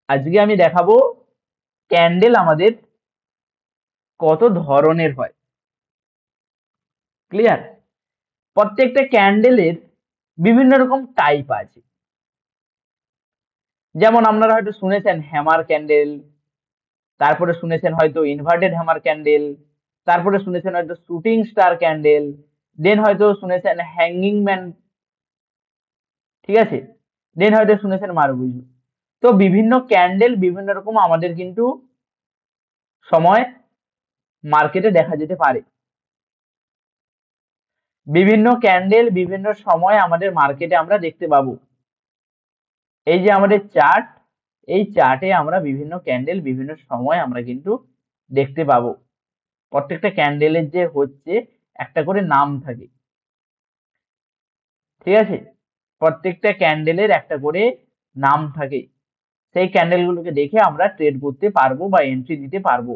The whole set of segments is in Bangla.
আজকে আমি দেখাবো ক্যান্ডেল আমাদের কত ধরনের হয়। ক্লিয়ার? প্রত্যেকটা ক্যান্ডেলের বিভিন্ন রকম টাইপ আছে। যেমন আপনারা হয়তো শুনেছেন হ্যামার ক্যান্ডেল, তারপরে শুনেছেন হয়তো ইনভার্টেড হ্যামার ক্যান্ডেল, তারপরে শুনেছেন হয়তো শুটিং স্টার ক্যান্ডেল, দেন হয়তো শুনেছেন হ্যাঙ্গিং ম্যান, ঠিক আছে, দেন হয়তো শুনেছেন মারুগুজু। তো বিভিন্ন ক্যান্ডেল বিভিন্ন রকম আমাদের কিন্তু সময় মার্কেটে দেখা যেতে পারে। বিভিন্ন ক্যান্ডেল বিভিন্ন সময় আমাদের মার্কেটে আমরা দেখতে পাবো। এই যে আমাদের চার্ট, এই চার্টে আমরা বিভিন্ন ক্যান্ডেল বিভিন্ন সময় আমরা কিন্তু দেখতে পাবো। প্রত্যেকটা ক্যান্ডেলের যে হচ্ছে একটা করে নাম থাকে, ঠিক আছে, প্রত্যেকটা ক্যান্ডেলের একটা করে নাম থাকে। সেই ক্যান্ডেলগুলোকে দেখে আমরা ট্রেড করতে পারবো বা এন্ট্রি দিতে পারবো।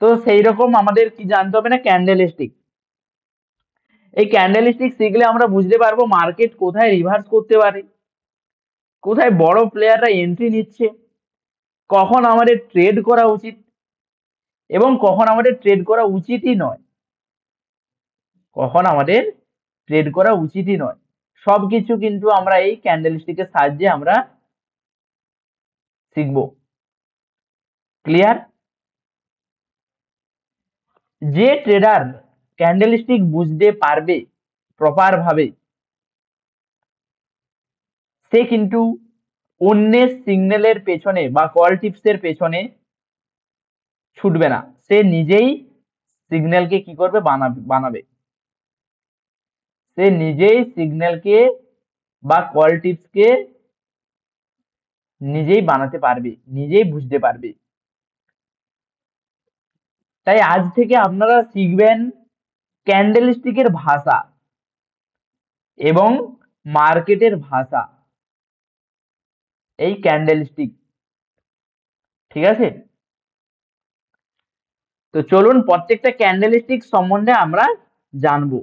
তো সেই রকম আমাদের কি জানতে হবে না, ক্যান্ডেল স্টিক। এই ক্যান্ডেল স্টিক শিখলে আমরা বুঝতে পারবো মার্কেট কোথায় রিভার্স করতে পারে, কোথায় বড় প্লেয়াররা এন্ট্রি নিচ্ছে, কখন আমাদের ট্রেড করা উচিত এবং কখন আমাদের ট্রেড করা উচিতই নয়, কখন আমাদের ট্রেড করা উচিতই নয়। সবকিছু কিন্তু আমরা এই ক্যান্ডেল স্টিকের সাহায্যে আমরা শিখবো। ক্লিয়ার? যে ট্রেডার ক্যান্ডেল স্টিক বুঝতে পারবে প্রপার ভাবে, সে কিন্তু অন্যের সিগন্যালের পেছনে বা কল টিপসের পেছনে ছুটবে না, সে নিজেই সিগন্যালকে কি করবে, বানাবে। সে নিজেই সিগন্যালকে বা কল টিপসকে নিজেই বানাতে পারবে, নিজেই বুঝতে পারবে। তাই আজ থেকে আপনারা শিখবেন ক্যান্ডেল স্টিকের ভাষা এবং মার্কেটের ভাষা, এই ক্যান্ডেল স্টিক, ঠিক আছে। তো চলুন প্রত্যেকটা ক্যান্ডেল স্টিক সম্বন্ধে আমরা জানবো।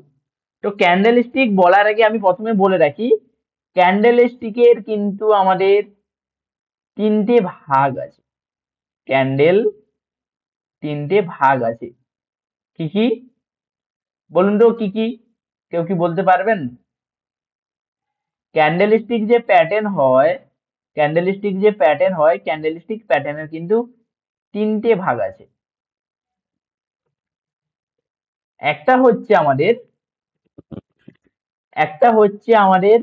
তো ক্যান্ডেল স্টিক বলার আগে আমি প্রথমে বলে রাখি, ক্যান্ডেল স্টিকের কিন্তু আমাদের তিনটে ভাগ আছে। ক্যান্ডেল তিনটে ভাগ আছে। কি কি বলুন তো, কি কি? কেউ কি বলতে পারবেন? ক্যান্ডেল স্টিক যে প্যাটার্ন হয়, ক্যান্ডেল স্টিক যে প্যাটার্ন হয়, ক্যান্ডেল স্টিক প্যাটার্নের কিন্তু তিনটে ভাগ আছে। একটা হচ্ছে আমাদের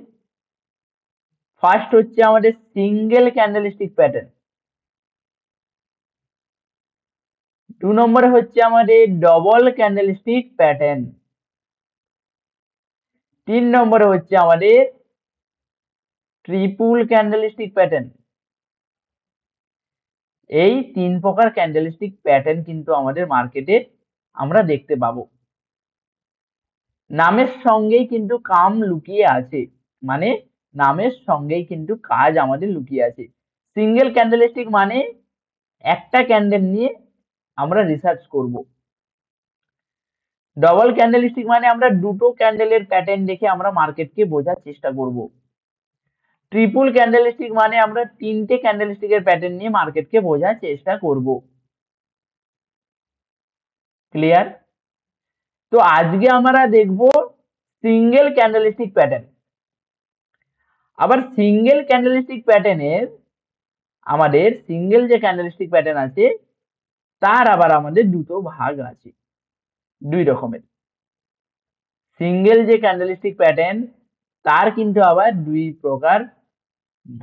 ফার্স্ট হচ্ছে আমাদের সিঙ্গেল ক্যান্ডেল স্টিক প্যাটার্ন। 2 নম্বরে হচ্ছে আমাদের ডবল ক্যান্ডেল স্টিক প্যাটার্ন। 3 নম্বরে হচ্ছে আমাদের ট্রিপল ক্যান্ডেল স্টিক প্যাটার্ন। এই 3 প্রকার ক্যান্ডেল স্টিক প্যাটার্ন কিন্তু আমাদের মার্কেটে আমরা দেখতে পাবো। নামের সঙ্গেই কিন্তু কাম লুকিয়ে আছে, মানে নামের সঙ্গেই কিন্তু কাজ আমাদের লুকিয়ে আছে। সিঙ্গেল ক্যান্ডেল স্টিক মানে একটা ক্যান্ডেল নিয়ে আমরা রিসার্চ করব। ডবল ক্যান্ডেল স্টিক মানে আমরা দুটো ক্যান্ডেলের প্যাটার্ন দেখে আমরা মার্কেটকে বোঝার চেষ্টা করব। ট্রিপল ক্যান্ডেল স্টিক মানে আমরা তিনটে ক্যান্ডেল স্টিকের প্যাটার্ন নিয়ে মার্কেটকে বোঝার চেষ্টা করব। ক্লিয়ার? তো আজকে আমরা দেখব সিঙ্গেল ক্যান্ডেল স্টিক প্যাটার্ন। আবার সিঙ্গেল ক্যান্ডেল স্টিক প্যাটার্নের আমাদের সিঙ্গেল যে ক্যান্ডেল স্টিক প্যাটার্ন আছে তার আবার আমাদের দুটো ভাগ আছে, দুই রকমের। সিঙ্গেল যে ক্যান্ডেল স্টিক প্যাটার্ন তার কিন্তু আবার দুই প্রকার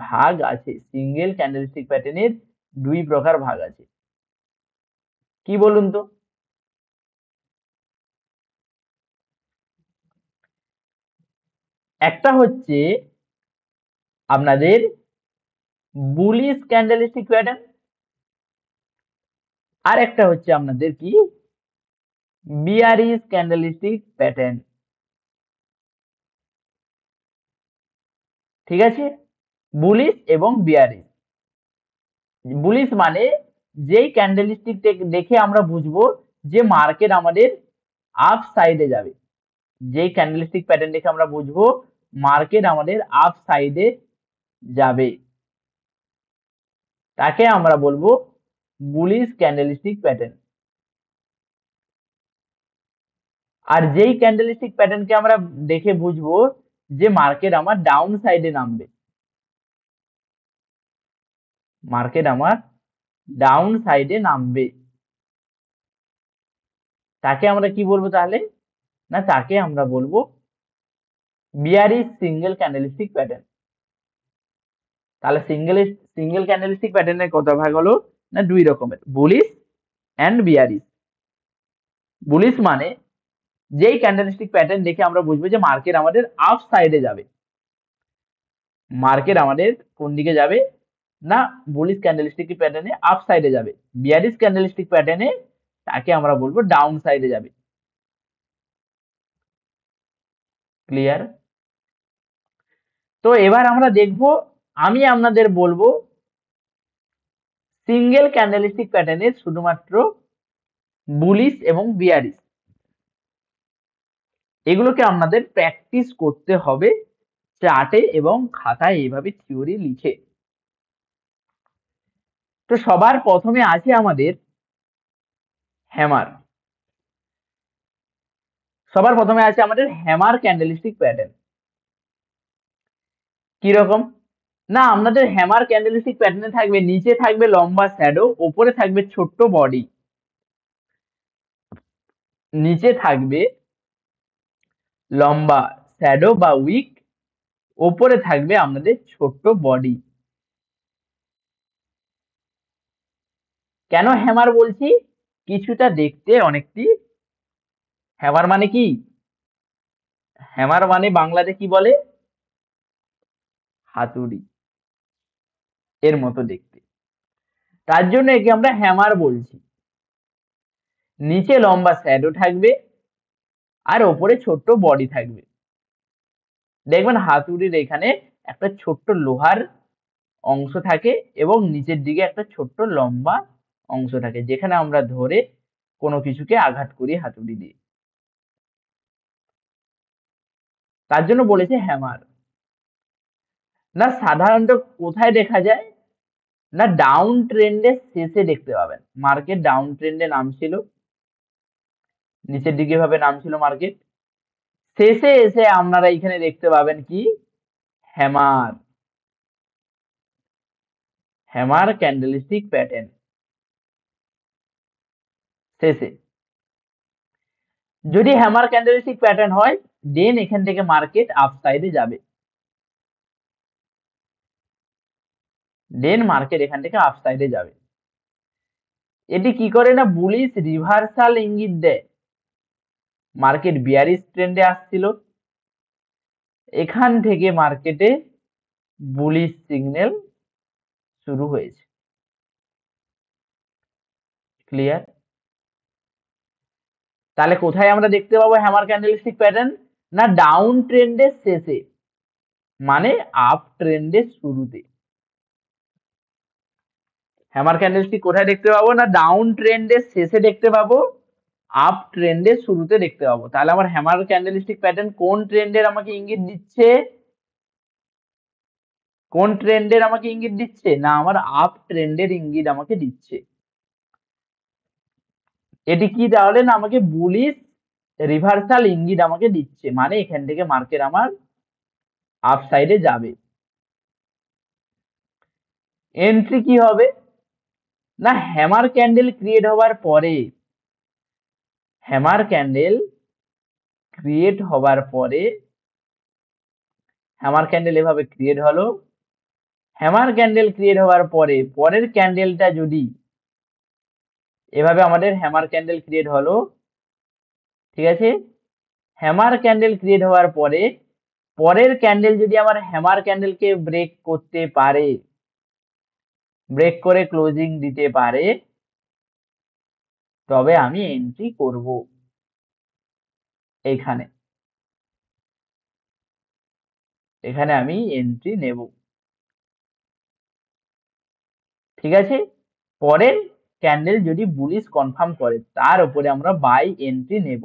ভাগ আছে। সিঙ্গেল ক্যান্ডেল স্টিক প্যাটার্নের দুই প্রকার ভাগ আছে। কি বলুন তো? একটা হচ্ছে আপনাদের বুলিশ ক্যান্ডেল স্টিক প্যাটার্ন, আর একটা হচ্ছে আপনাদের কি, বিয়ারিশ ক্যান্ডেল স্টিক প্যাটার্ন। ঠিক আছে, বুলিশ এবং বিয়ারিশ। বুলিশ মানে যেই ক্যান্ডেল স্টিক দেখে আমরা বুঝবো যে মার্কেট আমাদের আপ সাইডে যাবে, যেই ক্যান্ডেল স্টিক প্যাটার্ন দেখে আমরা বুঝবো মার্কেট আমাদের আপ সাইডে যাবে। তাকে আমরা বলবো বুলিশ ক্যান্ডেলস্টিক প্যাটার্ন। আর যেই ক্যান্ডেলস্টিক প্যাটার্নকে আমরা দেখে বুঝবো যে মার্কেট আমার ডাউন সাইডে নামবে, মার্কেট আমার ডাউন সাইডে নামবে, তাকে আমরা কি বলবো তাহলে? না, তাকে আমরা বলবো বিয়ারিশ সিঙ্গেল ক্যান্ডেলস্টিক প্যাটার্ন। তাহলে সিঙ্গেল ক্যান্ডেলস্টিক প্যাটার্নের কত ভাগ হলো? না, দুই রকমের, বুলিশ এন্ড বিয়ারিশ। বুলিশ মানে যেই ক্যান্ডেলস্টিক প্যাটার্ন দেখে আমরা বুঝবো যে মার্কেট আমাদের আপ সাইডে যাবে, মার্কেট আমাদের কোন দিকে যাবে? না, বুলিশ ক্যান্ডেলস্টিক প্যাটার্নে আপ সাইডে যাবে। বিয়ারিশ ক্যান্ডেলস্টিক প্যাটার্নে তাকে আমরা বলবো ডাউন সাইডে যাবে। ক্লিয়ার? তো এবার আমরা দেখব, আমি আপনাদের বলবো সিঙ্গেল ক্যান্ডেলস্টিক প্যাটার্নের শুধুমাত্র বুলিশ এবং বিয়ারিশ, এগুলোকে আপনাদের প্র্যাকটিস করতে হবে চার্টে এবং খাতায় এইভাবে থিওরি লিখে। তো সবার প্রথমে আছে আমাদের হ্যামার। সবার প্রথমে আছে আমাদের হ্যামার ক্যান্ডেলস্টিক প্যাটার্ন। কি রকম? না, আপনাদের হ্যামার ক্যান্ডেলস্টিক প্যাটার্নে থাকবে, নিচে থাকবে লম্বা শ্যাডো, উপরে থাকবে ছোট্ট বডি। নিচে থাকবে লম্বা শ্যাডো বা উইক, উপরে থাকবে আপনাদের ছোট্ট বডি। কেন হ্যামার বলছি? কিছুটা দেখতে অনেকটি, হ্যামার মানে কি? হ্যামার মানে বাংলাতে কি বলে? হাতুড়ি এর মতো দেখতে, তার জন্য একে আমরা হ্যামার বলছি। নিচে লম্বা শ্যাডো থাকবে আর ওপরে ছোট্ট বডি থাকবে। দেখবেন হাতুড়ির এখানে একটা ছোট্ট লোহার অংশ থাকে এবং নিচের দিকে একটা ছোট্ট লম্বা অংশ থাকে, যেখানে আমরা ধরে কোনো কিছুকে আঘাত করি হাতুড়ি দিয়ে। তার জন্য বলেছে হ্যামার। না, সাধারণত কোথায় দেখা যায়? না, ডাউন ট্রেন্ডের শেষে দেখতে পাবেন। মার্কেট ডাউন ট্রেন্ডে নামছিল, নিচের দিকে ভাবে নামছিল মার্কেট, শেষে এসে আপনারা এখানে দেখতে পাবেন কি? হ্যামার, হ্যামার ক্যান্ডেলস্টিক প্যাটার্ন শেষে। যদি হ্যামার ক্যান্ডেলস্টিক প্যাটার্ন হয়, দেন এখান থেকে মার্কেট আপ সাইডে যাবে, দেন মার্কেট এখান থেকে আপ সাইডে যাবে। এটি কি করে? না, বুলিশ রিভার্সাল ইঙ্গিত দেয়। মার্কেট বিয়ারিশ ট্রেন্ডে আসছিল, এখান থেকে মার্কেটে বুলিশ সিগন্যাল শুরু হয়েছে। ক্লিয়ার? তাহলে কোথায় আমরা দেখতে পাবো হ্যামার ক্যান্ডেলস্টিক প্যাটার্ন? না, ডাউন ট্রেন্ডের শেষে, মানে আপ ট্রেন্ডের শুরুতে। হ্যামার ক্যান্ডেলস্টিক কোথায় দেখতে পাবো? না, ডাউন ট্রেন্ডের শেষে দেখতে পাবো, আপ ট্রেন্ডের শুরুতে দেখতে পাবো। তাহলে আমার হ্যামার ক্যান্ডেলস্টিক প্যাটার্ন কোন ট্রেন্ডের আমাকে ইঙ্গিত দিচ্ছে? কোন ট্রেন্ডের আমাকে ইঙ্গিত দিচ্ছে? না, আমার আপ ট্রেন্ডের ইঙ্গিত আমাকে দিচ্ছে। এটি কি তাহলে? না, আমাকে বুলিশ রিভার্সাল ইঙ্গিত আমাকে দিচ্ছে, মানে এখান থেকে মার্কেট আমার আপ সাইডে যাবে। এন্ট্রি কি হবে? না, হ্যামার ক্যান্ডেল ক্রিয়েট হওয়ার পরে, হ্যামার ক্যান্ডেল ক্রিয়েট হওয়ার পরে, হ্যামার ক্যান্ডেল এভাবে ক্রিয়েট হলো, হ্যামার ক্যান্ডেল ক্রিয়েট হওয়ার পরে পরের ক্যান্ডেলটা যদি এভাবে, আমাদের হ্যামার ক্যান্ডেল ক্রিয়েট হলো, ঠিক আছে, হ্যামার ক্যান্ডেল ক্রিয়েট হওয়ার পরে পরের ক্যান্ডেল যদি আমার হ্যামার ক্যান্ডেলকে ব্রেক করতে পারে, ব্রেক করে ক্লোজিং দিতে পারে, তবে আমি এন্ট্রি করব এইখানে, এখানে আমি এন্ট্রি নেব। ঠিক আছে? পরের ক্যান্ডেল যদি বুলিশ কনফার্ম করে, তার উপরে আমরা বাই এন্ট্রি নেব।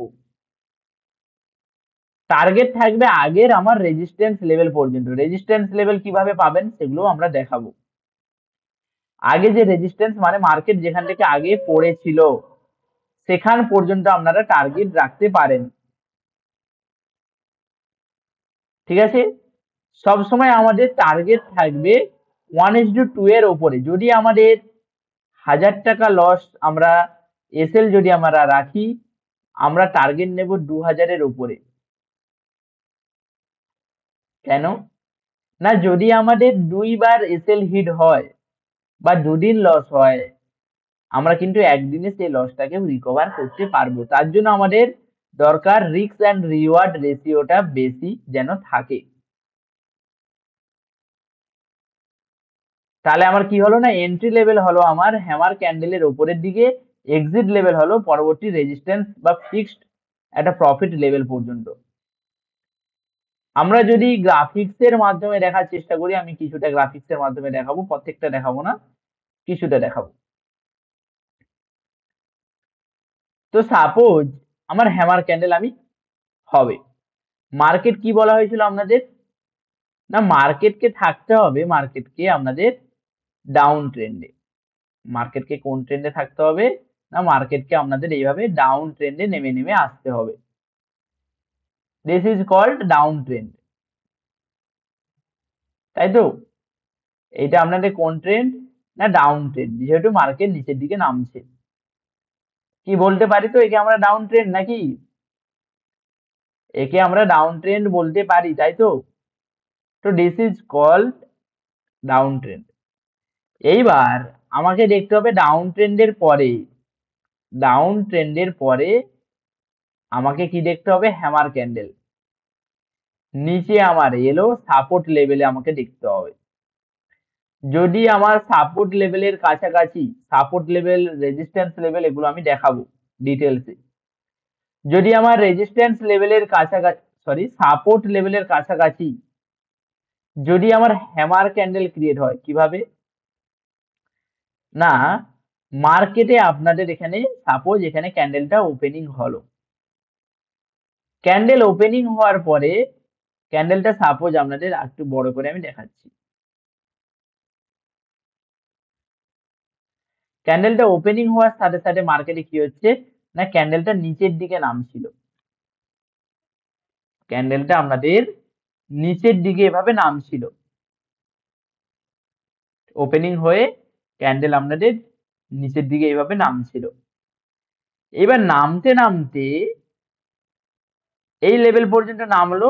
টার্গেট থাকবে আগের আমার রেজিস্ট্যান্স লেভেল পর্যন্ত। রেজিস্ট্যান্স লেভেল কিভাবে পাবেন সেগুলো আমরা দেখাবো। আগে যে রেজিস্ট্যান্স মানে মার্কেট যেখান থেকে আগে পড়েছিল সেখান পর্যন্ত আপনারা টার্গেট রাখতে পারেন। ঠিক আছে, সব সময় আমাদের টার্গেট থাকবে 1:2 এর ওপরে। যদি আমাদের 1000 টাকা লস আমরা এসএল যদি আমরা রাখি, আমরা টার্গেট নেব 2000 এর উপরে। কেন না, যদি আমাদের 2বার এসএল হিট হয় বা দুদিন লস হয়, আমরা কিন্তু একদিনে সেই লসটাকে রিকভার করতে পারবো। তার জন্য আমাদের দরকার রিস্ক অ্যান্ড রিওয়ার্ড রেশিওটা বেশি যেন থাকে। তাহলে আমার কি হলো না, এন্ট্রি লেভেল হলো আমার হ্যামার ক্যান্ডেলের উপরের দিকে, এক্সিট লেভেল হলো পরবর্তী রেজিস্ট্যান্স বা ফিক্সড একটা প্রফিট লেভেল পর্যন্ত। আমরা যদি গ্রাফিক্স এর মাধ্যমে দেখার চেষ্টা করি, আমি কিছুটা গ্রাফিক্স এর মাধ্যমে দেখাবো, প্রত্যেকটা দেখাবো না, কিছুটা দেখাবো। তো সাপোজ আমার হ্যামার ক্যান্ডেল আমি হবে, মার্কেট কি বলা হয়েছিল আপনাদের, না মার্কেটকে থাকতে হবে, মার্কেটকে আপনাদের ডাউন ট্রেন্ডে। মার্কেটকে কোন ট্রেন্ডে থাকতে হবে, না মার্কেটকে আপনাদের এইভাবে ডাউন ট্রেন্ডে নেমে নেমে আসতে হবে। This is called down trend, তাই তো? এইটা আপনাদের কোন ট্রেন্ড, না ডাউন ট্রেন্ড, যেহেতু মার্কেট নিচের দিকে নামছে। কি বলতে পারি তো একে আমরা ডাউন ট্রেন্ড নাকি? একে আমরা ডাউন ট্রেন্ড বলতে পারি, তাই তো? তো this is called down trend. এইবার আমাকে দেখতে হবে ডাউন ট্রেন্ডের পরে, ডাউন ট্রেন্ডের পরে আমাকে কি দেখতে হবে, হ্যামার ক্যান্ডেল। নিচে আমার এলো সাপোর্ট লেভেলে আমাকে দেখতে হবে। যদি আমার সাপোর্ট লেভেলের কাছাকাছি, সাপোর্ট লেভেল রেজিস্ট্যান্স লেভেল এগুলো আমি দেখাবো ডিটেলসে। যদি আমার রেজিস্ট্যান্স লেভেলের কাছাকাছি, সরি সাপোর্ট লেভেলের কাছাকাছি যদি আমার হ্যামার ক্যান্ডেল ক্রিয়েট হয়, কিভাবে না, মার্কেটে আপনাদের এখানে সাপোজ এখানে ক্যান্ডেলটা ওপেনিং হলো, ক্যান্ডেল ওপেনিং হওয়ার পরে ক্যান্ডেলটা সাপোজ আপনাদের একটু বড় করে আমি দেখাচ্ছি, ক্যান্ডেলটা ওপেনিং হওয়ার সাথে সাথে মার্কেটে কি হচ্ছে না, ক্যান্ডেলটা নিচের দিকে নামছিল, ক্যান্ডেলটা আপনাদের নিচের দিকে এভাবে নামছিল, ওপেনিং হয়ে ক্যান্ডেল আপনাদের নিচের দিকে এইভাবে নামছিল। এবার নামতে নামতে এই লেভেল পর্যন্ত নামলো,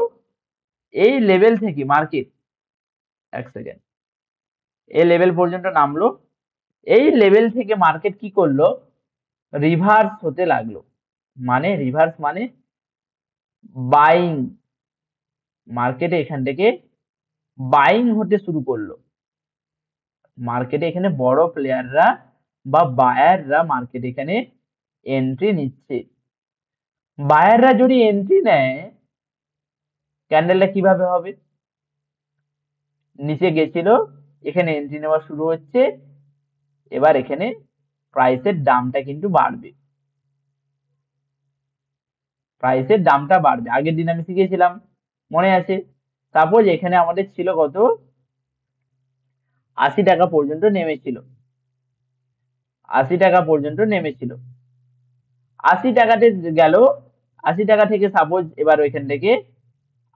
এই লেভেল থেকে মার্কেট, এক সেকেন্ড, এই লেভেল পর্যন্ত নামলো, এই লেভেল থেকে মার্কেট কি করলো, রিভার্স হতে লাগলো। মানে রিভার্স মানে বাইং, মার্কেটে এখান থেকে বাইং হতে শুরু করলো। মার্কেটে এখানে বড় প্লেয়াররা বা বায়াররা মার্কেট এখানে এন্ট্রি নিচ্ছে। বায়াররা যদি এন্ট্রি নেয়, ক্যান্ডেলটা কিভাবে হবে, নিচে গেছিল, এখানে এন্ট্রি নেওয়া শুরু হচ্ছে, এবার এখানে প্রাইসের দামটা কিন্তু বাড়বে, প্রাইসের দামটা বাড়বে। আগের দিন আমি শিখেছিলাম, মনে আছে? সাপোজ এখানে আমাদের ছিল কত, 80 টাকা পর্যন্ত নেমেছিল, 80 টাকা পর্যন্ত নেমেছিল, 80 টাকাতে গেল, 80 টাকা থেকে সাপোজ এবার ওইখান থেকে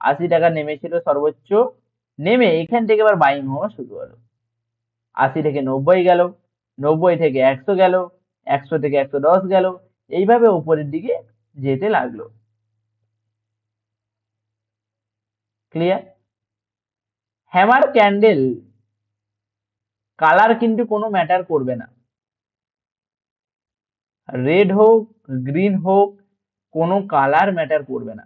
80 টাকা নেমেছিল সর্বোচ্চ, নেমে এখান থেকে এবার বাইং হওয়া শুরু হলো, 80 থেকে 90 গেল, 90 থেকে 100 গেল, 100 থেকে 110 গেল, এইভাবে উপরের দিকে যেতে লাগলো। ক্লিয়ার? হ্যামার ক্যান্ডেল কালার কিন্তু কোনো ম্যাটার করবে না, রেড হোক গ্রিন হোক কোনো কালার ম্যাটার করবে না।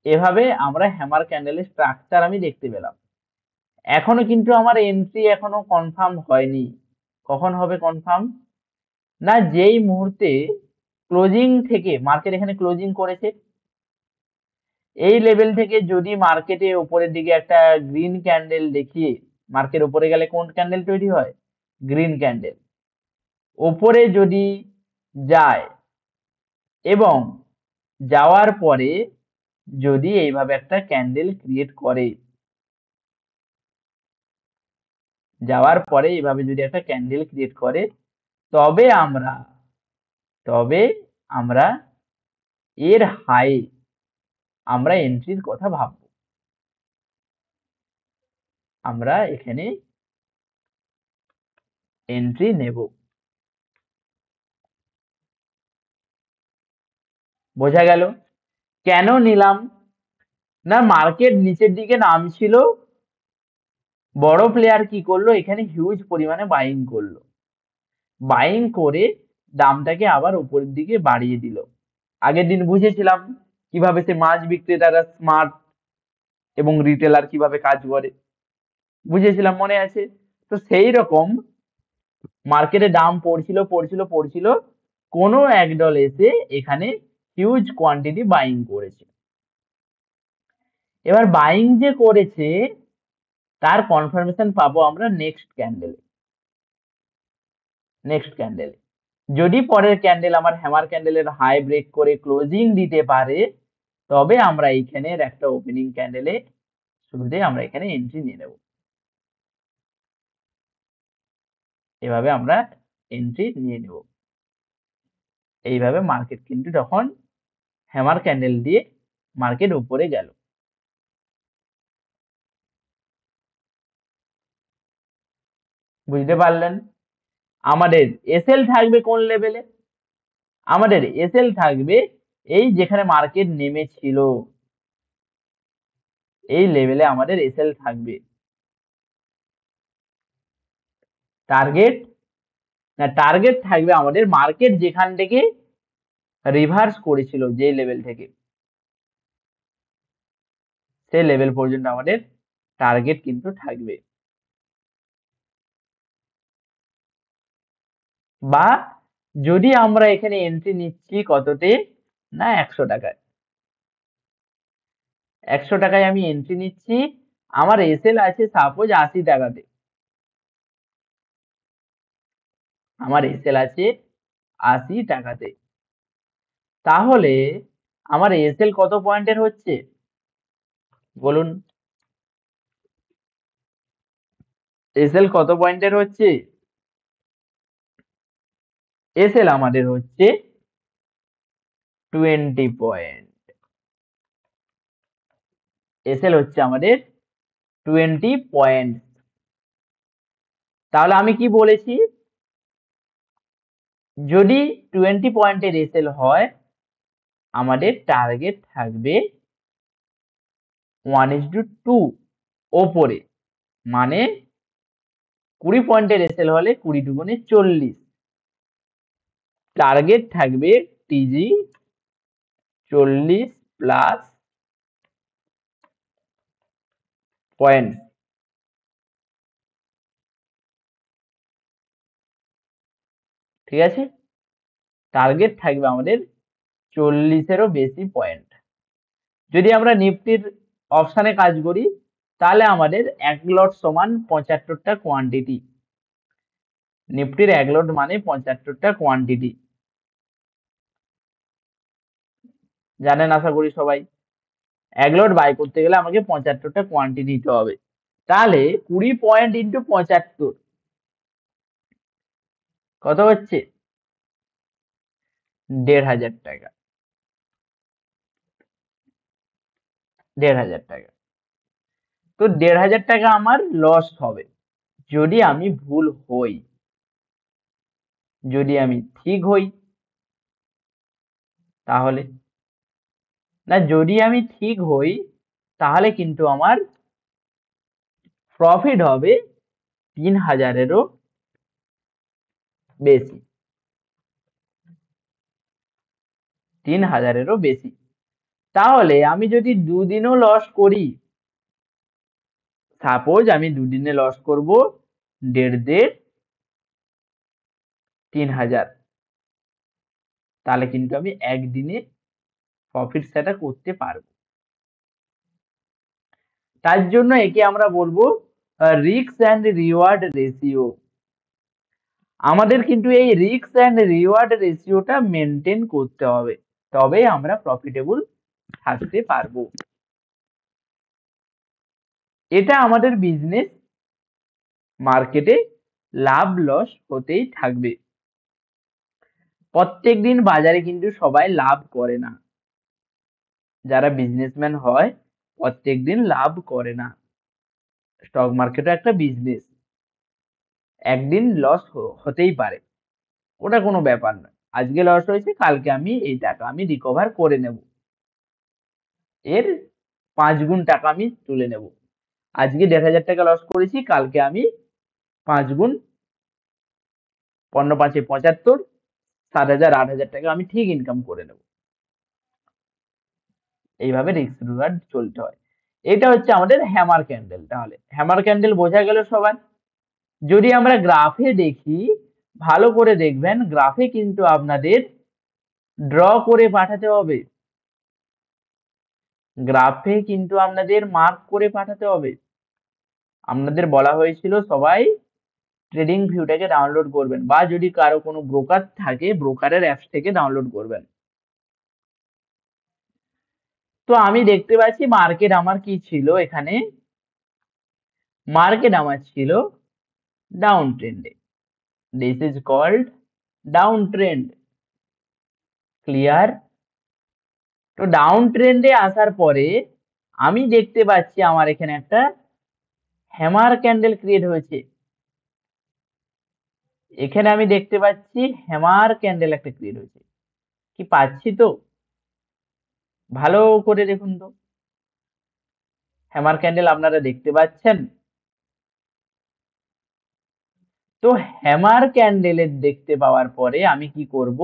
এভাবে আমরা হ্যামার ক্যান্ডেলের স্ট্রাকচার আমি দেখতে পেলাম। এখনো কিন্তু আমার এন্ট্রি এখনো কনফার্ম হয়নি। কখন হবে কনফার্ম, না যেই মুহূর্তে ক্লোজিং থেকে মার্কেট এখানে ক্লোজিং করেছে, এই লেভেল থেকে যদি মার্কেটে উপরের দিকে একটা গ্রিন ক্যান্ডেল দেখিয়ে, মার্কেট উপরে গেলে কোন ক্যান্ডেল তৈরি হয়, গ্রিন ক্যান্ডেল, ওপরে যদি যায় এবং যাওয়ার পরে যদি এইভাবে একটা ক্যান্ডেল ক্রিয়েট করে, যাওয়ার পরে এইভাবে যদি একটা ক্যান্ডেল ক্রিয়েট করে তবে আমরা এর হাই আমরা এন্ট্রির কথা ভাববো। আমরা এখানে এন্ট্রি নেব। বোঝা গেল? কেন নিলাম? না, মার্কেট নিচের দিকে নামছিল, বড় প্লেয়ার কি করলো, এখানে হিউজ পরিমাণে বাইং করলো, বাইং করে দামটাকে আবার উপরের দিকে বাড়িয়ে দিল। আগের দিন বুঝেছিলাম কিভাবে সে মাছ বিক্রেতারা স্মার্ট এবং রিটেলার কিভাবে কাজ করে, বুঝেছিলাম, মনে আছে? তো সেই রকম মার্কেটে দাম পড়ছিল, কোনো একদল এসে এখানে হিউজ কোয়ান্টিটি বাইং করেছে। এবার বাইং যে করেছে তার কনফার্মেশন পাবো আমরা নেক্সট ক্যান্ডেলে। যদি পরের ক্যান্ডেল আমার হ্যামার ক্যান্ডেলের হাই ব্রেক করে ক্লোজিং দিতে পারে তবে আমরা এইখানের একটা ওপেনিং ক্যান্ডেলে শুরুতে আমরা এখানে এন্ট্রি নিয়ে নেব। এভাবে আমরা এন্ট্রি নিয়ে নেব। এইভাবে মার্কেট কিন্তু তখন হ্যামার ক্যান্ডেল দিয়ে মার্কেট উপরে গেল। বুঝতে পারলেন? আমাদের এসএল থাকবে কোন লেভেলে? আমাদের এসএল থাকবে এই যেখানে মার্কেট নেমেছিল, এই লেভেলে আমাদের এসএল থাকবে। টার্গেট থাকবে আমাদের মার্কেট যেখান থেকে রিভার্স করেছিল, যে লেভেল থেকে, সেই লেভেল পর্যন্ত আমাদের টার্গেট কিন্তু থাকবে। বা যদি আমরা এখানে এন্ট্রি নিচ্ছি কততে, না 100 টাকায়, 100 টাকায় আমি এন্ট্রি নিচ্ছি, আমার এসএল আছে সাপোজ 80 টাকাতে, আমার এসএল আছে 80 টাকাতে, তাহলে আমার এসএল কত পয়েন্টের হচ্ছে বলুন? এসএল কত পয়েন্টের হচ্ছে? এসএল আমাদের হচ্ছে 20 পয়েন্ট। এসএল হচ্ছে আমাদের 20 পয়েন্ট। তাহলে আমি কি বলেছি, যদি 20 পয়েন্টের এসএল হয় আমাদের টার্গেট থাকবে 1:2 ওপরে, মানে 20 পয়েন্টের এসএল হলে 20 দুগুণে 40, টার্গেট থাকবে টিজি 40 প্লাস পয়েন্ট। ঠিক আছে? টার্গেট থাকবে আমাদের 40-এরও বেশি পয়েন্ট। যদি আমরা নিফটির অপশানে কাজ করি তাহলে আমাদের 1 লট সমান 75টা কোয়ান্টিটি, নিফটির 1 লট মানে 75টা কোয়ান্টিটি, জানেন আশা করি সবাই। 1 লট বাই করতে গেলে আমাকে 75টা কোয়ান্টিটি নিতে হবে, তাহলে 20 পয়েন্ট ইন্টু 75 কত হচ্ছে? 1,500 টাকা। 1,500 টাকা। তো 1,500 টাকা আমার লস হবে যদি আমি ভুল হই। যদি আমি ঠিক হই তাহলে, না, যদি আমি ঠিক হই তাহলে কিন্তু আমার প্রফিট হবে 3,000-এরও বেশি, 3,000-এরও বেশি। তাহলে আমি যদি দুদিনও লস করি, সাপোজ আমি দুদিনে লস করব 1.5 3,000, তাহলে কিন্তু আমি একদিনে প্রফিট সেটা করতে পারবো। তার জন্য একে আমরা বলবো রিস্ক অ্যান্ড রিওয়ার্ড রেশিও। আমাদের কিন্তু এই রিস্ক অ্যান্ড রিওয়ার্ড রেশিওটা মেনটেন করতে হবে, তবে আমরা প্রফিটেবল থাকতে পারবো। এটা আমাদের বিজনেস মার্কেটে লাভ লস হতেই থাকবে। প্রত্যেকদিন বাজারে কিন্তু সবাই লাভ করে না। যারা বিজনেসম্যান হয় প্রত্যেকদিন লাভ করে না। স্টক মার্কেটও একটা বিজনেস। একদিন লস হতেই পারে, ওটা কোনো ব্যাপার নয়। আজকে লস হয়েছে, কালকে আমি এই টাকা আমি রিকভার করে নেব, এর 5 গুণ টাকা আমি তুলে নেব। আজকে 1,500 টাকা লস করেছি, কালকে আমি 5 গুণ, 15 5 75, 7,000 8,000 টাকা আমি ঠিক ইনকাম করে নেব। এইভাবে রিস্ক রিওয়ার্ড চলতে হয়। এটা হচ্ছে আমাদের হ্যামার ক্যান্ডেল। তাহলে হ্যামার ক্যান্ডেল বোঝা গেল সবার। যদি আমরা গ্রাফে দেখি, ভালো করে দেখবেন, গ্রাফে কিন্তু আপনাদের ড্র করে পাঠাতে হবে। গ্রাফে কিন্তু আপনাদের মার্ক করে পাঠাতে হবে। আপনাদের বলা হয়েছিল সবাই ট্রেডিং ভিউটাকে ডাউনলোড করবেন, বা যদি কারো কোনো ব্রোকার থাকে ব্রোকারের অ্যাপস থেকে ডাউনলোড করবেন। তো আমি দেখতে পাচ্ছি মার্কেট আমার কি ছিল, এখানে মার্কেট আমার ছিল ডাউন ট্রেন্ডে। This is called down trend. Clear? তো ডাউন ট্রেন্ডে আসার পরে আমি দেখতে পাচ্ছি আমার এখানে একটা হ্যামার ক্যান্ডেল ক্রিয়েট হয়েছে। এখানে আমি দেখতে পাচ্ছি হ্যামার ক্যান্ডেল একটা ক্রিয়েট হয়েছে। কি পাচ্ছি তো? ভালো করে দেখুন তো, হ্যামার ক্যান্ডেল আপনারা দেখতে পাচ্ছেন? তো হ্যামার ক্যান্ডেলের দেখতে পাওয়ার পরে আমি কি করব,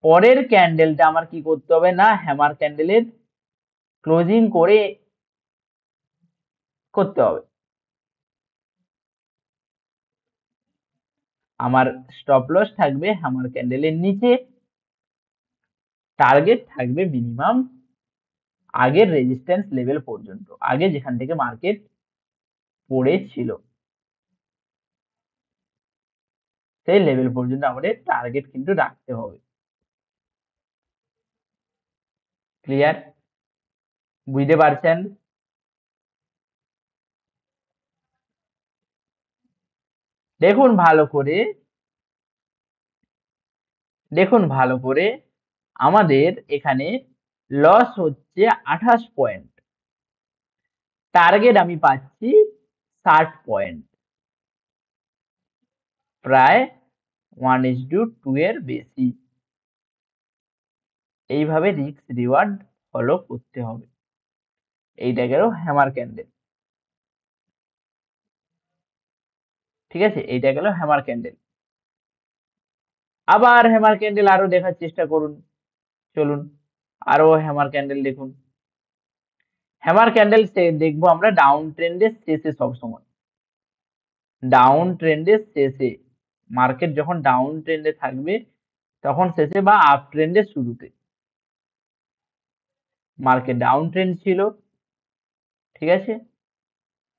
পরের ক্যান্ডেলটা আমার কি করতে হবে না, হ্যামার ক্যান্ডেলের ক্লোজিং করে করতে হবে। আমার স্টপ লস থাকবে হ্যামার ক্যান্ডেলের নিচে, টার্গেট থাকবে মিনিমাম আগের রেজিস্ট্যান্স লেভেল পর্যন্ত, আগে যেখান থেকে মার্কেট পড়েছিল সেই লেভেল পর্যন্ত আমাদের টার্গেট কিন্তু রাখতে হবে। ক্লিয়ার? বুঝতে পারছেন? দেখুন ভালো করে, দেখুন ভালো করে, আমাদের এখানে লস হচ্ছে 28 পয়েন্ট, টার্গেট আমি পাচ্ছি 60 পয়েন্ট, প্রায় 1:2 এর বেশি। এইভাবে রিস্ক রিওয়ার্ড ফলো করতে হবে। এইটা গেল হ্যামার ক্যান্ডেল। ঠিক আছে, এইটা গেল হ্যামার ক্যান্ডেল। আবার হ্যামার ক্যান্ডেল আরো দেখার চেষ্টা করুন, চলুন আরো হ্যামার ক্যান্ডেল দেখুন। হ্যামার ক্যান্ডেল দেখবো আমরা ডাউন ট্রেন্ডের শেষে, সবসময় ডাউন ট্রেন্ডের শেষে, মার্কেট যখন ডাউন ট্রেন্ডে থাকবে তখন শেষে, বা আপ ট্রেন্ডের শুরুতে। মার্কেট ডাউন ট্রেন্ড ছিল, ঠিক আছে,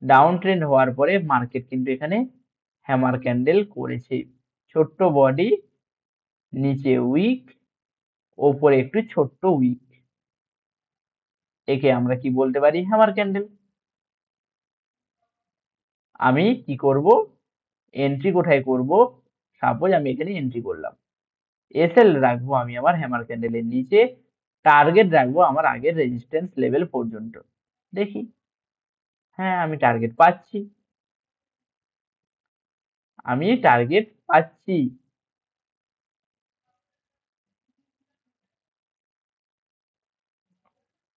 ডাউন ট্রেন্ড হওয়ার পরে মার্কেট কিন্তু এখানে হ্যামার ক্যান্ডেল করেছে। ছোট্ট বডি, নিচে উইক, ওপরে একটু ছোট্ট উইক, একে আমরা কি বলতে পারি, হ্যামার ক্যান্ডেল। আমি কি করব, এন্ট্রি কোথায় করব, সাপোজ আমি এখানে এন্ট্রি করলাম, এসএল রাখবো আমি আমার হ্যামার ক্যান্ডেলের নিচে, টার্গেট রাখবো আমার আগের রেজিস্ট্যান্স লেভেল পর্যন্ত। দেখি, হ্যাঁ আমি টার্গেট পাচ্ছি, আমি টার্গেট পাচ্ছি।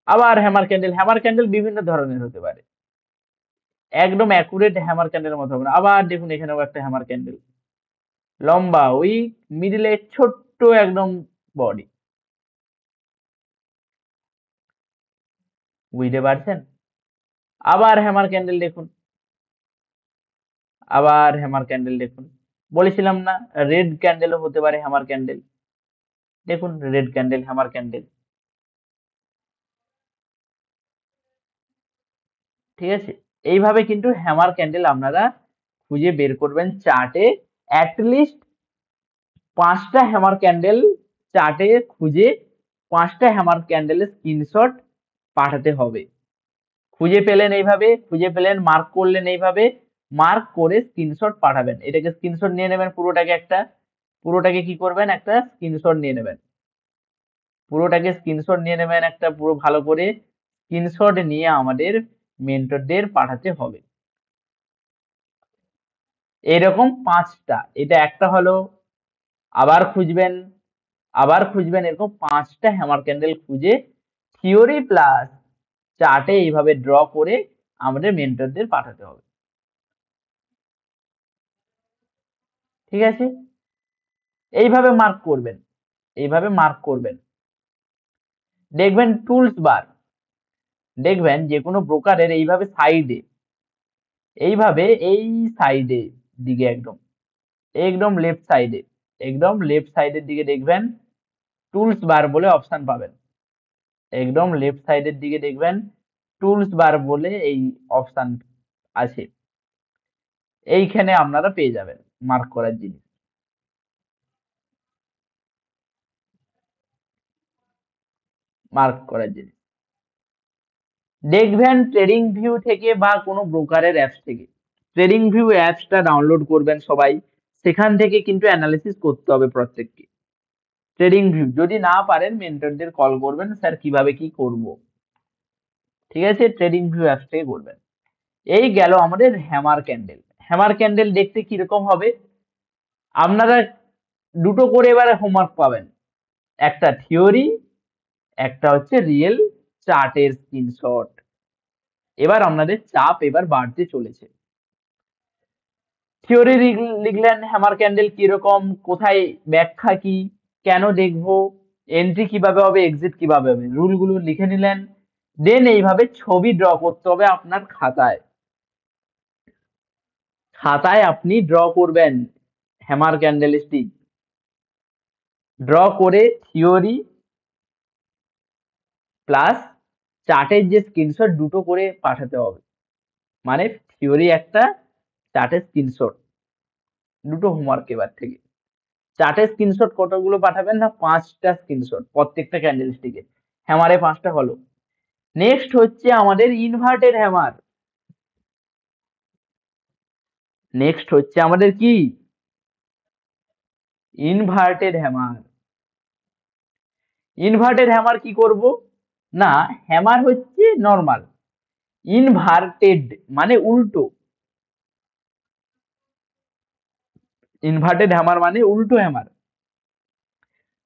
আবার হ্যামার ক্যান্ডেল, হ্যামার ক্যান্ডেল বিভিন্ন ধরনের হতে পারে, একদম অ্যাকুরেট হ্যামার ক্যান্ডেলের মতো হবে না। আবার দেখুন এখানেও একটা হ্যামার ক্যান্ডেল, লম্বা উইক, মিডিলে ছোট্ট একদম বডি। বুঝতে পারছেন? আবার হ্যামার ক্যান্ডেল দেখুন, আবার হ্যামার ক্যান্ডেল দেখুন, বলেছিলাম না রেড ক্যান্ডেলও হতে পারে হ্যামার ক্যান্ডেল। দেখুন রেড ক্যান্ডেল, হ্যামার ক্যান্ডেল। ঠিক আছে, এইভাবে কিন্তু হ্যামার ক্যান্ডেল আপনারা খুঁজে বের করবেন চার্টে। অ্যাটলিস্ট 5টা হ্যামার ক্যান্ডেল চার্টে খুঁজে, 5টা হ্যামার ক্যান্ডেলের স্ক্রিনশট পাঠাতে হবে। খুঁজে পেলেন এইভাবে, খুঁজে পেলেন মার্ক করলেন এইভাবে, মার্ক করে স্ক্রিনশট পাঠাবেন। এটাকে স্ক্রিনশট নিয়ে নেবেন, পুরোটাকে কি করবেন, একটা স্ক্রিনশট নিয়ে নেবেন, একটা পুরো ভালো করে স্ক্রিনশট নিয়ে আমাদের মেন্টরদের পাঠাতে হবে। এরকম 5টা, এটা একটা হলো, আবার খুঁজবেন, এরকম 5টা হ্যামার ক্যান্ডেল খুঁজে থিওরি প্লাস চার্টে এইভাবে ড্র করে আমাদের মেন্টরদের পাঠাতে হবে। ঠিক আছে, এইভাবে মার্ক করবেন। দেখবেন টুলস বার, দেখবেন যে কোনো ব্রোকারের এইভাবে সাইডে, এই সাইডে দিকে একদম লেফট সাইডের দিকে দেখবেন টুলস বার বলে অপশন পাবেন। একদম লেফট সাইডের দিকে দেখবেন টুলস বার বলে এই অপশন আছে, এইখানে আপনারা পেয়ে যাবেন মার্ক করার জিনিস। দেখবেন ট্রেডিং ভিউ থেকে বা কোনো ব্রোকারের অ্যাপস থেকে, ট্রেডিং ভিউ অ্যাপসটা ডাউনলোড করবেন সবাই, সেখান থেকে কিন্তু অ্যানালিসিস করতে হবে প্রত্যেককে। ট্রেডিং ভিউ যদি না পারেন মেন্টরদের কল করবেন, স্যার কিভাবে কি করব। ঠিক আছে, ট্রেডিং ভিউ অ্যাপস থেকে করবেন। এই গেল আমাদের হ্যামার ক্যান্ডেল দেখতে কিরকম হবে। আপনারা দুটো করে এবারে হোমওয়ার্ক পাবেন, একটা থিওরি, একটা হচ্ছে রিয়েল চার্টের স্ক্রিনশট। এবার আপনাদের চাপ বাড়তে চলেছে। থিওরি লিখলেন হ্যামার ক্যান্ডেল কিরকম, কোথায় ব্যাখ্যা কি, কেন দেখবো, এন্ট্রি কিভাবে হবে, এক্সিট কিভাবে হবে, রুলগুলো লিখে নিলেন। দেন এইভাবে ছবি ড্র করতে হবে আপনার খাতায় আপনি ড্র করবেন হ্যামার ক্যান্ডেল স্টিক, ড্র করে থিওরি প্লাস চার্টের যে স্ক্রিনশট দুটো করে পাঠাতে হবে, মানে থিওরি একটা, চার্টের স্ক্রিনশট, দুটো হোমওয়ার্ক এবার থেকে। চার্টের স্ক্রিনশট কতগুলো পাঠাবেন না, 5টা স্ক্রিনশট প্রত্যেকটা ক্যান্ডেল স্টিকে। হ্যামারে 5টা হলো। নেক্সট হচ্ছে আমাদের ইনভার্টেড হ্যামার। কি ইনভার্টেড হ্যামার কি করব না, হ্যামার হচ্ছে নরমাল, ইনভার্টেড মানে উল্টো, হ্যামার।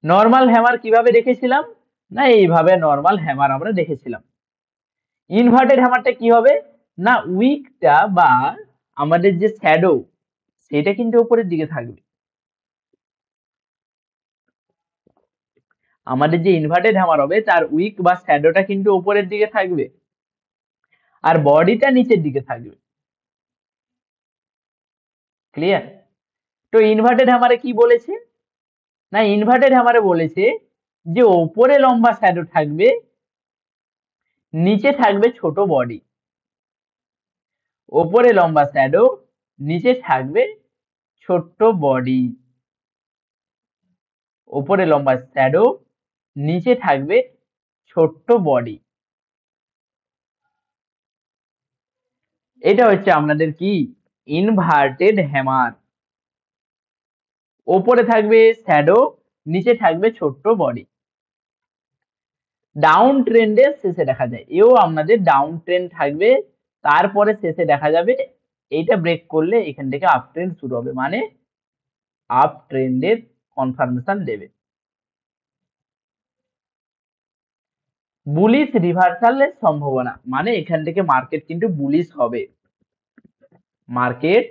নরমাল হ্যামার কিভাবে দেখেছিলাম না, এইভাবে নরমাল হ্যামার আমরা দেখেছিলাম। ইনভার্টেড হ্যামারটা কি হবে না, উইকটা বা আমাদের যে শ্যাডো সেটা কিন্তু উপরের দিকে থাকবে। আমাদের যে ইনভার্টেড হ্যামার হবে তার উইক বা শ্যাডোটা কিন্তু উপরের দিকে থাকবে, আর বডিটা নিচের দিকে থাকবে। ক্লিয়ার? তো ইনভার্টেড হ্যামারে কি বলেছে না, ইনভার্টেড হ্যামারে বলেছে যে ওপরে লম্বা শ্যাডো থাকবে, নিচে থাকবে ছোট বডি। ওপরে লম্বা শ্যাডো, নিচে থাকবে ছোট্ট বডি। ওপরে লম্বা শ্যাডো, নিচে থাকবে ছোট্ট বডি। এটা হচ্ছে আপনাদের কি ইনভার্টেড হ্যামার। ওপরে থাকবে শ্যাডো, নিচে থাকবে ছোট্ট বডি। ডাউন ট্রেন্ডের শেষে দেখা যায়, এও আপনাদের ডাউন ট্রেন্ড থাকবে, তারপরে শেষে দেখা যাবে এইটা ব্রেক করলে এখান থেকে আপ ট্রেন্ড শুরু হবে, মানে আপ ট্রেন্ডের কনফার্মেশন দেবে। বুলিশ রিভার্সালের সম্ভাবনা, মানে এখান থেকে মার্কেট কিন্তু বুলিশ হবে, মার্কেট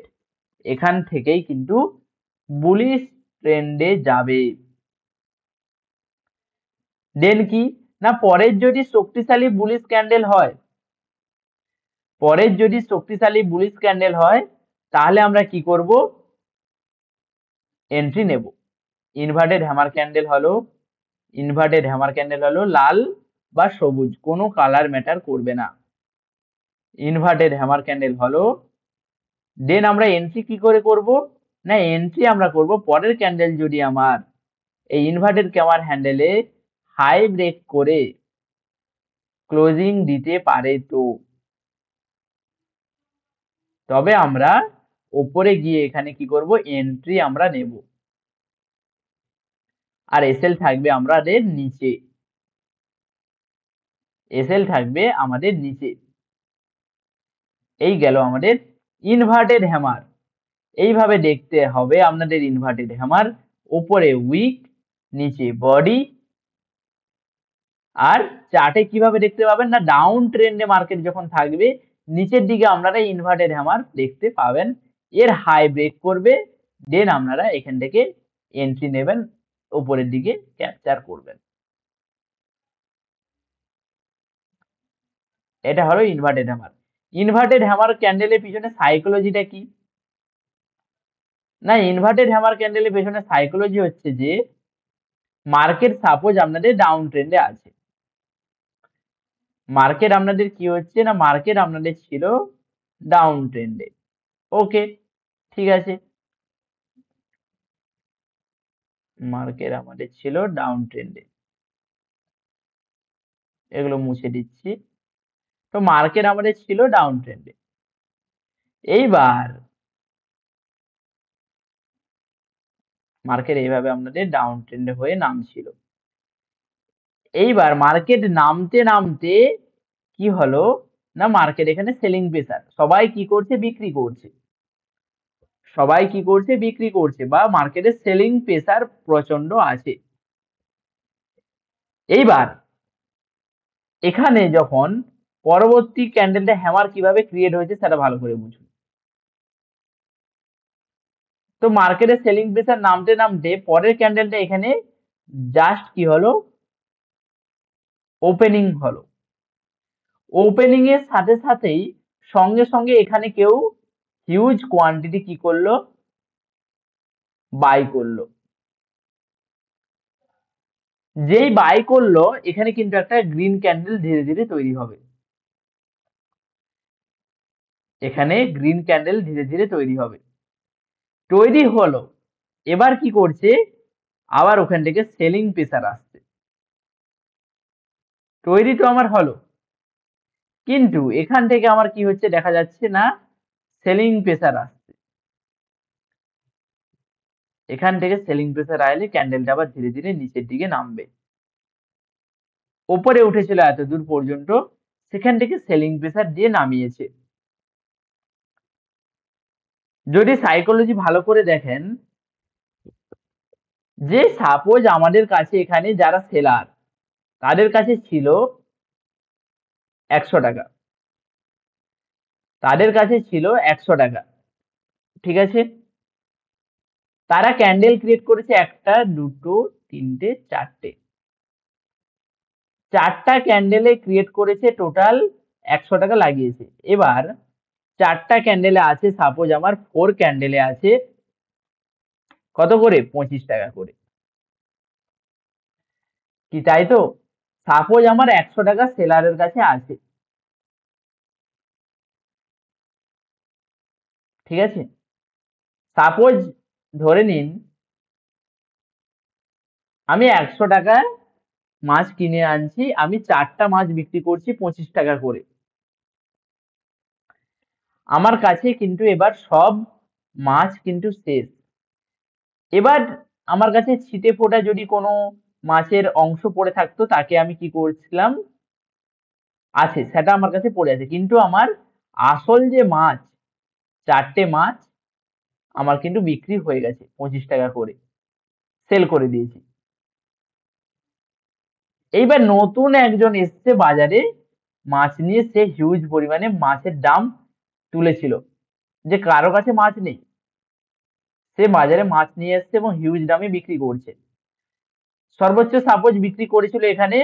এখান থেকেই কিন্তু বুলিশ ট্রেন্ডে যাবে। দেন কি না, পরের যদি শক্তিশালী বুলিশ ক্যান্ডেল হয়, তাহলে আমরা কি করব, এন্ট্রি নেব। ইনভার্টেড হ্যামার ক্যান্ডেল হলো লাল বা সবুজ, কোনো কালার ম্যাটার করবে না। ইনভার্টেড হ্যামার ক্যান্ডেল হলো, দেন আমরা এন্ট্রি কি করে করব না, এন্ট্রি আমরা করব পরের ক্যান্ডেল যদি আমার এই ইনভার্টেড হ্যামার হ্যান্ডেলে হাই ব্রেক করে ক্লোজিং দিতে পারে, তো তবে আমরা ওপরে গিয়ে এখানে কি করব, এন্ট্রি আমরা নেব, আর এসএল থাকবে আমাদের নিচে, এসএল থাকবে আমাদের নিচে। এই গেল আমাদের ইনভার্টেড হ্যামার। এইভাবে দেখতে হবে আপনাদের ইনভার্টেড হ্যামার, উপরে উইক, নিচে বডি। আর চার্টে কিভাবে দেখতে পাবেন না, ডাউন ট্রেন্ডে মার্কেট যখন থাকবে নিচের দিকে আপনারা ইনভার্টেড হ্যামার দেখতে পাবেন, এর হাই ব্রেক করবে, দেন আপনারা এখান থেকে এন্ট্রি নেবেন, উপরের দিকে ক্যাপচার করবেন। এটা হলো ইনভার্টেড হ্যামার। ইনভার্টেড হ্যামার ক্যান্ডেলের পিছনে সাইকোলজিটা কি না, ইনভার্টেড হ্যামার ক্যান্ডেলের পেছনে সাইকোলজি হচ্ছে যে মার্কেট সাপোজ আপনাদের ডাউন ট্রেন্ডে আছে, মার্কেট আপনাদের কি হচ্ছে না, মার্কেট আপনাদের ছিল ডাউন ট্রেন্ডে, ওকে ঠিক আছে, মার্কেট আমাদের ছিল ডাউন ট্রেন্ডে, এগুলো মুছে দিচ্ছি। তো মার্কেট আমাদের ছিল ডাউন ট্রেন্ডে, এইবার মার্কেট এইভাবে আপনাদের ডাউন ট্রেন্ডে হয়ে নামছিল। এইবার মার্কেট নামতে নামতে কি হলো না, মার্কেট এখানে সেলিং প্রেসার, সবাই কি করছে, বিক্রি করছে, সবাই কি করছে, বিক্রি করছে, বা মার্কেটে সেলিং প্রেসার প্রচন্ড আছে। এইবার এখানে যখন পরবর্তী ক্যান্ডেলটা হ্যামার কিভাবে ক্রিয়েট হয়েছে সেটা ভালো করে বুঝুন। তো মার্কেটে সেলিং প্রেসার নামতে নামতে পরের ক্যান্ডেলটা এখানে জাস্ট কি হলো, ওপেনিং হলো, ওপেনিং এর সাথে সাথেই সঙ্গে সঙ্গে এখানে কেউ হিউজ কোয়ান্টিটি কি করলো, বাই করলো। যেই বাই করলো এখানে কিন্তু একটা গ্রিন ক্যান্ডেল ধীরে ধীরে তৈরি হবে, এখানে গ্রিন ক্যান্ডেল ধীরে ধীরে তৈরি হবে, তৈরি হলো। এবার কি করছে, আবার ওখান থেকে সেলিং প্রেসার আসছে, তৈরি তো আমার হলো, কিন্তু এখান থেকে আমার কি হচ্ছে দেখা যাচ্ছে না, সেলিং প্রেসার আসছে, এখান থেকে সেলিং প্রেসার আইলে ক্যান্ডেলটা আবার ধীরে ধীরে নিচের দিকে নামবে। ওপরে উঠেছিল এত দূর পর্যন্ত, সেখান থেকে সেলিং প্রেসার দিয়ে নামিয়েছে। যদি সাইকোলজি ভালো করে দেখেন, যে সাপোজ আমাদের কাছে এখানে যারা সেলার তাদের কাছে ছিল 100 টাকা, তাদের কাছে ছিল 100 টাকা, ঠিক আছে, তারা ক্যান্ডেল ক্রিয়েট করেছে একটা, দুটো, তিনটে, চারটে, চারটা ক্যান্ডেলে ক্রিয়েট করেছে, টোটাল 100 টাকা লাগিয়েছে। এবার চারটা ক্যান্ডেলে আছে, সাপোজ আমার 4 ক্যান্ডেলে আছে কত করে, 25 টাকা করে, কি তাই তো, সাপোজ আমার 100 টাকা সেলারের কাছে আছে, ঠিক আছে, সাপোজ ধরে নিন আমি 100 টাকায় মাছ কিনে আনছি, আমি চারটা মাছ বিক্রি করছি 25 টাকা করে, আমার কাছে কিন্তু এবার সব মাছ কিন্তু শেষ। এবার আমার কাছে ছিটে ফোটা যদি কোনো মাছের অংশ পড়ে থাকতো তাকে আমি কি করছিলাম, আছে সেটা আমার কাছে পড়ে আছে, কিন্তু আমার আসল যে মাছ, চারটে মাছ আমার কিন্তু বিক্রি হয়ে গেছে 25 টাকা করে, সেল করে দিয়েছি। এইবার নতুন একজন এসছে বাজারে মাছ নিয়ে, সে হিউজ পরিমাণে মাছের দাম তুলেছিল, যে কারো কাছে মাছ নেই, সে বাজারে মাছ নিয়ে এসছে এবং হিউজ দামে বিক্রি করছে। সর্বোচ্চ সাপোজ বিক্রি করেছিল এখানে,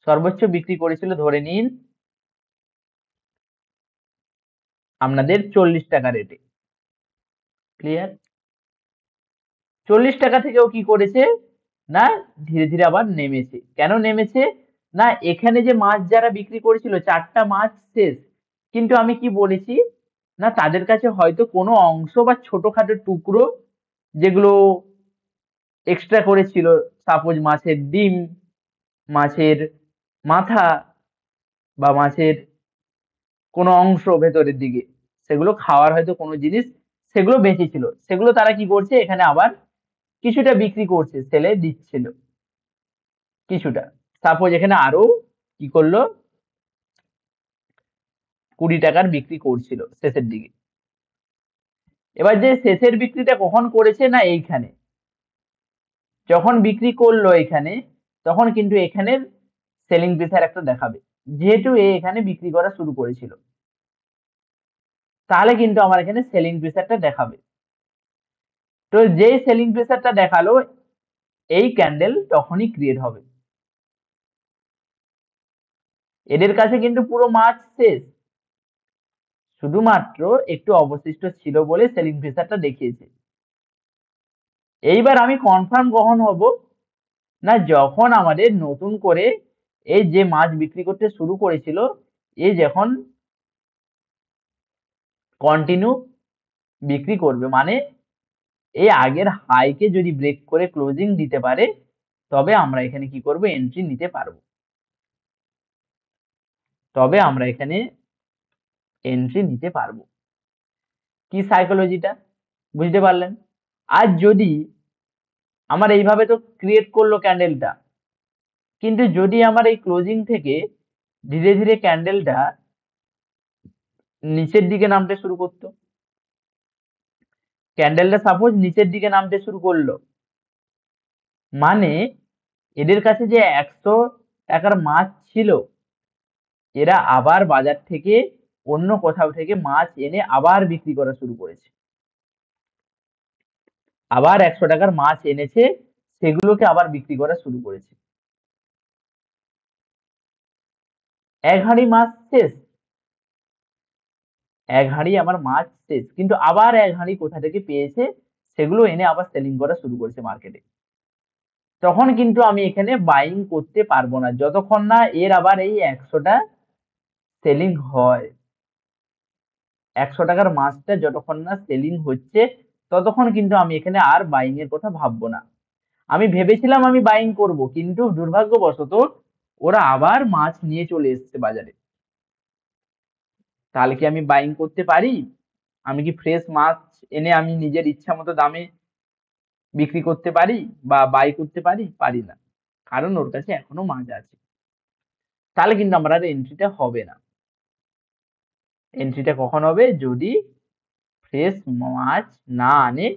সর্বোচ্চ বিক্রি করেছিল ধরে নিন আপনাদের 40 টাকা রেটে, ক্লিয়ার, 40 টাকা থেকেও কি করেছে না, ধীরে ধীরে আবার নেমেছে। কেন নেমেছে না, এখানে যে মাছ যারা বিক্রি করেছিল চারটা মাছ শেষ, কিন্তু আমি কি বলেছি না, তাদের কাছে হয়তো কোনো অংশ বা ছোটখাটো টুকরো যেগুলো এক্সট্রা করেছিল, সাপোজ মাছের ডিম, মাছের মাথা, বা মাছের কোনো অংশ ভেতরের দিকে, সেগুলো খাওয়ার হয়তো কোনো জিনিস, সেগুলো বেশি ছিল, সেগুলো তারা কি করছে এখানে আবার কিছুটা বিক্রি করছে, সেলে দিচ্ছিল কিছুটা। সাপোজ এখানে আরো কি করলো 20 টাকার বিক্রি করছিল শেষের দিকে। এবার যে শেষের বিক্রিটা কখন করেছে না এইখানে, যখন বিক্রি করলো এখানে, তখন কিন্তু এখানের সেলিং প্রেসার একটা দেখাবে, যেহেতু এখানে বিক্রি করা শুরু করেছিল, তাহলে কিন্তু আমার এখানে সেলিং প্রেসারটা দেখাবে। তো যেই সেলিং প্রেসারটা দেখালো, এই ক্যান্ডেল তখনই ক্রিয়েট হবে। এদের কাছে কিন্তু পুরো মার্চ শেষ, শুধুমাত্র একটু অবশিষ্ট ছিল বলে সেলিং প্রেসারটা দেখিয়েছে। এইবার আমি কনফার্ম কখন হব না, যখন আমাদের নতুন করে এই যে মাছ বিক্রি করতে শুরু করেছিল, এই যখন কন্টিনিউ বিক্রি করবে, মানে এই আগের হাইকে যদি ব্রেক করে ক্লোজিং দিতে পারে, তবে আমরা এখানে কি করব, এন্ট্রি নিতে পারবো, তবে আমরা এখানে এন্ট্রি নিতে পারবো। কি সাইকোলজিটা বুঝতে পারলেন? আর যদি আমার এইভাবে তো ক্রিয়েট করলো ক্যান্ডেলটা, কিন্তু যদি আমার এই ক্লোজিং থেকে ধীরে ধীরে ক্যান্ডেলটা নিচের দিকে নামতে শুরু করতো, ক্যান্ডেলটা সাপোজ নিচের দিকে নামতে শুরু করলো, মানে এদের কাছে যে 100 টাকার মাছ ছিল, এরা আবার বাজার থেকে অন্য কোথাও থেকে মাছ এনে আবার বিক্রি করা শুরু করেছে, আবার 100 টাকার মাছ এনেছে, সেগুলোকে আবার বিক্রি করা শুরু করেছে। এক হাঁড়ি মাছ শেষ, এক হাঁড়ি আমার মাছ শেষ, কিন্তু আবার এক হাঁড়ি কোথা থেকে পেয়েছে, সেগুলো এনে আবার সেলিং করা শুরু করেছে মার্কেটে। তখন কিন্তু আমি এখানে বাইং করতে পারবো না, যতক্ষণ না এর আবার এই 100টা সেলিং হয়। 100 টাকার মাছটা যতক্ষণ না সেলিং হচ্ছে, ততক্ষণ কিন্তু আমি এখানে আর বাইং এর কথা ভাববো না। আমি ভেবেছিলাম আমি বাইং করব, কিন্তু দুর্ভাগ্যবশত ওরা আবার মাছ নিয়ে চলে এসেছে বাজারে। তাহলে কি আমি বাইং করতে পারি? আমি কি ফ্রেশ মাছ এনে আমি নিজের ইচ্ছা মতো দামে বিক্রি করতে পারি বা বাই করতে পারি? পারি না, কারণ ওর কাছে এখনো মাছ আছে। তাহলে কিন্তু আমার আর এন্ট্রিটা হবে না। এন্ট্রিটা কখন হবে? যদি ফ্রেশ মাছ না আনে,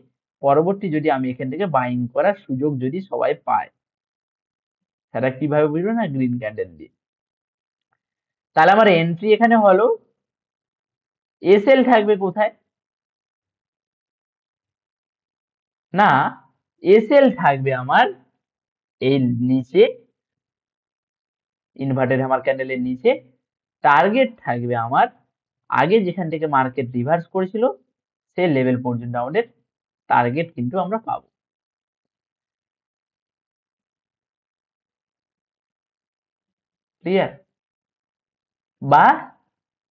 পরবর্তী যদি আমি এখান থেকে বাইং করার সুযোগ যদি সবাই পায়। সেটা কিভাবে বুঝবে? না গ্রিন ক্যান্ডেল দিয়ে। তাহলে আমার এন্ট্রি এখানে হলো, এসএল থাকবে কোথায়? না, এসএল থাকবে আমার এই নিচে, ইনভার্টেড হ্যামার ক্যান্ডেলের নিচে। টার্গেট থাকবে আমার আগে যেখান থেকে মার্কেট রিভার্স করেছিল, সেই লেভেল পর্যন্ত আমাদের টার্গেট কিন্তু আমরা পাবো। ক্লিয়ার? বা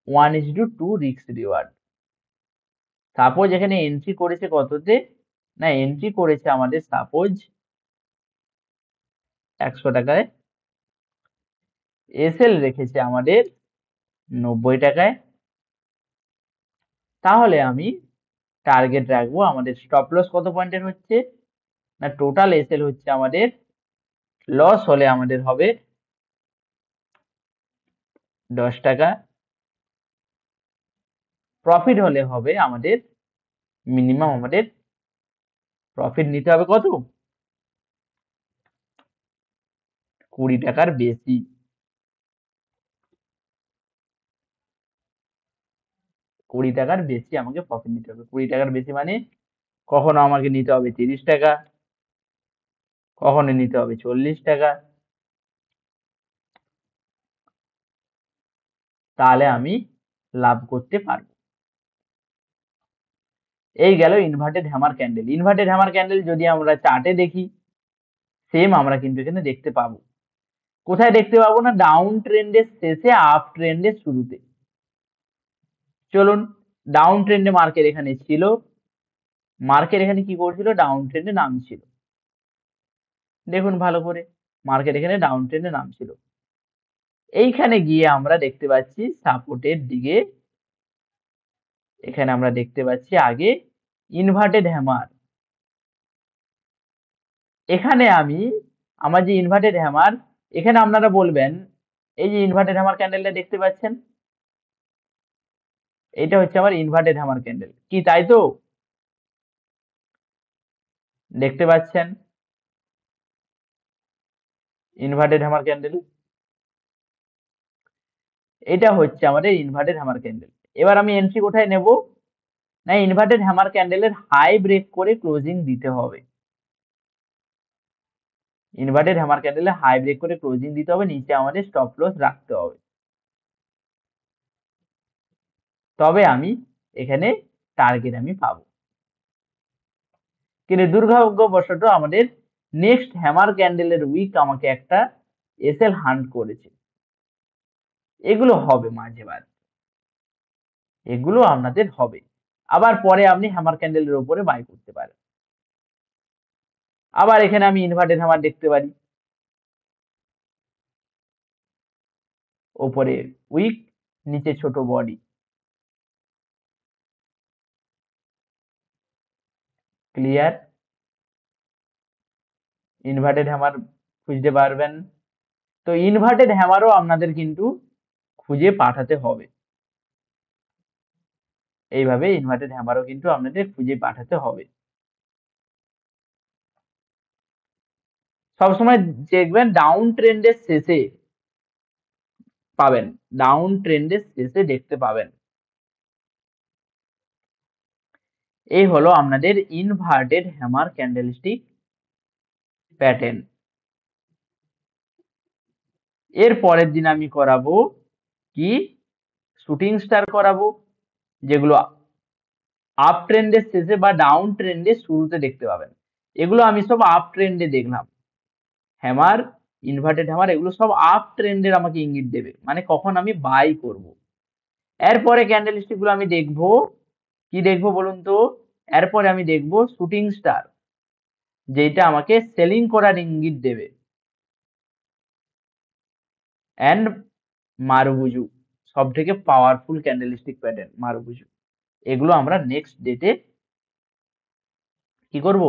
1:2 রিস্ক রিওয়ার্ড। সাপোজ এখানে এন্ট্রি করেছে কততে? না, এন্ট্রি করেছে আমাদের সাপোজ 100 টাকায়, এসএল রেখেছে আমাদের 90 টাকায়। তাহলে আমি টার্গেট রাখবো, আমাদের স্টপ লস কত পয়েন্টের হচ্ছে? না, টোটাল এসএল হচ্ছে আমাদের, লস হলে আমাদের হবে 10 টাকা, প্রফিট হলে হবে আমাদের মিনিমাম, আমাদের প্রফিট নিতে হবে কত? 20 টাকার বেশি। 20 টাকার বেশি আমাকে প্রফিট নিতে হবে। 20 টাকার বেশি মানে কখনো আমাকে নিতে হবে 30 টাকা, কখনো নিতে হবে 40 টাকা। তাহলে আমি লাভ করতে পারবো। এই গেল inverted hammer candle. Inverted hammer candle যদি আমরা চার্টে দেখি, সেম আমরা কিন্তু এখানে দেখতে পাবো। কোথায় দেখতে পাবো? না ডাউন ট্রেন্ডের শেষে, আপ ট্রেন্ডের শুরুতে। চলুন, ডাউন ট্রেন্ডে মার্কেট এখানে ছিল, মার্কেট এখানে কি করছিল? ডাউন ট্রেন্ডে নামছিল। দেখুন ভালো করে, মার্কেট এখানে ডাউন ট্রেন্ডে নামছিল। এইখানে গিয়ে আমরা দেখতে পাচ্ছি সাপোর্টের দিকে, এখানে আমরা দেখতে পাচ্ছি আগে ইনভার্টেড হ্যামার। এখানে আমার যে ইনভার্টেড হ্যামার, এখানে আপনারা বলবেন এই যে ইনভার্টেড হ্যামার ক্যান্ডেলটা দেখতে পাচ্ছেন, এটা হচ্ছে আমার ইনভার্টেড হ্যামার ক্যান্ডেল, কি তাই তো? দেখতে পাচ্ছেন ইনভার্টেড হ্যামার ক্যান্ডেল, এটা হচ্ছে আমাদের ইনভার্টেড হ্যামার ক্যান্ডেল। এবার আমি এন্ট্রি কোথায় নেব? না, ইনভার্টেড হ্যামার ক্যান্ডেলের হাই ব্রেক করে ক্লোজিং দিতে হবে। ইনভার্টেড হ্যামার ক্যান্ডেলে হাই ব্রেক করে ক্লোজিং দিতে হবে, নিচে আমাদের স্টপ লস রাখতে হবে, তবে আমি এখানে টার্গেট পাবো। কিন্তু দুর্ভাগ্যবশত আমাদের নেক্সট হ্যামার ক্যান্ডেলের উইক আমাকে একটা এসএল হান্ট করেছে। এগুলো হবে মাঝে মাঝে, এগুলো আপনাদের হবে। আবার পরে আপনি হ্যামার ক্যান্ডেলের উপরে বাই করতে পারেন। আবার এখানে আমি ইনভার্টেড হ্যামার দেখতে পারি, ওপরে উইক, নিচে ছোট বডি, ক্লিয়ার? ইনভার্টেড হ্যামার খুঁজতে পারবেন। তো ইনভার্টেড হ্যামারও আপনাদের কিন্তু খুঁজে পাঠাতে হবে, এইভাবে ইনভার্টেড হ্যামারও কিন্তু আপনাদের খুঁজে পাঠাতে হবে। সবসময় দেখবেন ডাউন ট্রেন্ডের শেষে পাবেন, ডাউন ট্রেন্ডের শেষে দেখতে পাবেন। এই হলো আপনাদের ইনভার্টেড হ্যামার ক্যান্ডেলস্টিক প্যাটার্ন। এর পরের দিন আমি করাবো কি, শুটিং স্টার করাবো, যেগুলো আপ ট্রেন্ডের শেষে বা ডাউন ট্রেন্ডের শুরুতে দেখতে পাবেন। এগুলো আমি সব আপ ট্রেন্ডে দেখলাম, হ্যামার, ইনভার্টেড হ্যামার, এগুলো সব আপ ট্রেন্ডের আমাকে ইঙ্গিত দেবে, মানে কখন আমি বাই করব। এরপরে ক্যান্ডেলস্টিক গুলো আমি দেখবো, কি দেখবো বলুন তো? এরপরে আমি দেখবো শুটিং স্টার, যেটা আমাকে সেলিং করার ইঙ্গিত দেবে, এন্ড মারুবুজু, সব থেকে পাওয়ারফুল ক্যান্ডেলস্টিক প্যাটার্ন মারুবুজু। এগুলো আমরা নেক্সট ডেটে কি করব?